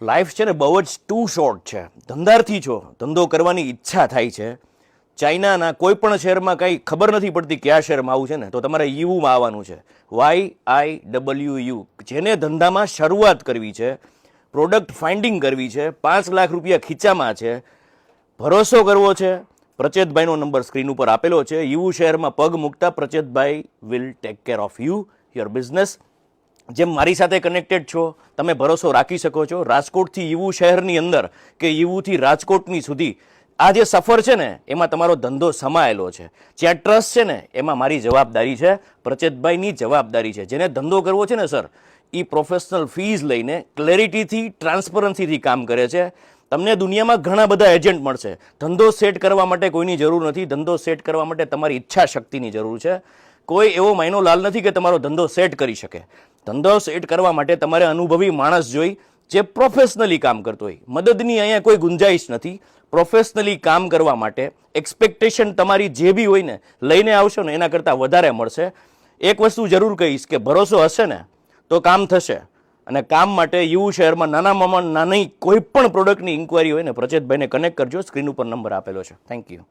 Life છે ને બહુ જ ટુ શોર્ટ છે. ધંધાર્થી છો, ધંધો કરવાની ઈચ્છા થાય છે. ચાઇનાના કોઈ પણ શહેરમાં કંઈ ખબર નથી પડતી કયા શહેરમાં આવું છે ને, તો તમારે યુમાં આવવાનું છે. YIWU. જેને ધંધામાં શરૂઆત કરવી છે, પ્રોડક્ટ ફાઇન્ડિંગ કરવી છે, 5 લાખ રૂપિયા ખીચામાં છે, ભરોસો કરવો છે, પ્રચેતભાઈનો નંબર સ્ક્રીન ઉપર આપેલો છે. યુ શહેરમાં પગ મૂકતા પ્રચેતભાઈ will take care of you, your business. જેમ મારી સાથે કનેક્ટેડ છો, તમે ભરોસો રાખી શકો છો. રાજકોટથી યુ શહેરની અંદર કે યુથી રાજકોટની સુધી આ જે સફર છે ને, એમાં તમારો ધંધો સમાયેલો છે. જ્યાં ટ્રસ્ટ છે ને, એમાં મારી જવાબદારી છે, પ્રચેતભાઈની જવાબદારી છે. જેને ધંધો કરવો છે ને સર, એ પ્રોફેશનલ ફીઝ લઈને ક્લેરિટીથી, ટ્રાન્સપરન્સીથી કામ કરે છે. તમને દુનિયામાં ઘણા બધા એજન્ટ મળશે. ધંધો સેટ કરવા માટે કોઈની જરૂર નથી. ધંધો સેટ કરવા માટે તમારી ઈચ્છા શક્તિની જરૂર છે. કોઈ એવો મહિનો લાલ નથી કે તમારો ધંધો સેટ કરી શકે. ધંધો સેટ કરવા માટે તમારે અનુભવી માણસ જોઈ, જે પ્રોફેશનલી કામ કરતો હોય. મદદની અહીંયા કોઈ ગુંજાઈશ નથી. પ્રોફેશનલી કામ કરવા માટે એક્સપેક્ટેશન તમારી જે બી હોય ને, લઈને આવશો ને એના કરતાં વધારે મળશે. એક વસ્તુ જરૂર કહીશ કે ભરોસો હશે ને તો કામ થશે. અને કામ માટે યુ શહેરમાં નાનામાં નાની કોઈ પણ પ્રોડક્ટની ઇન્ક્વાયરી હોય ને, પ્રચેતભાઈને કનેક્ટ કરજો. સ્ક્રીન ઉપર નંબર આપેલો છે. Thank you.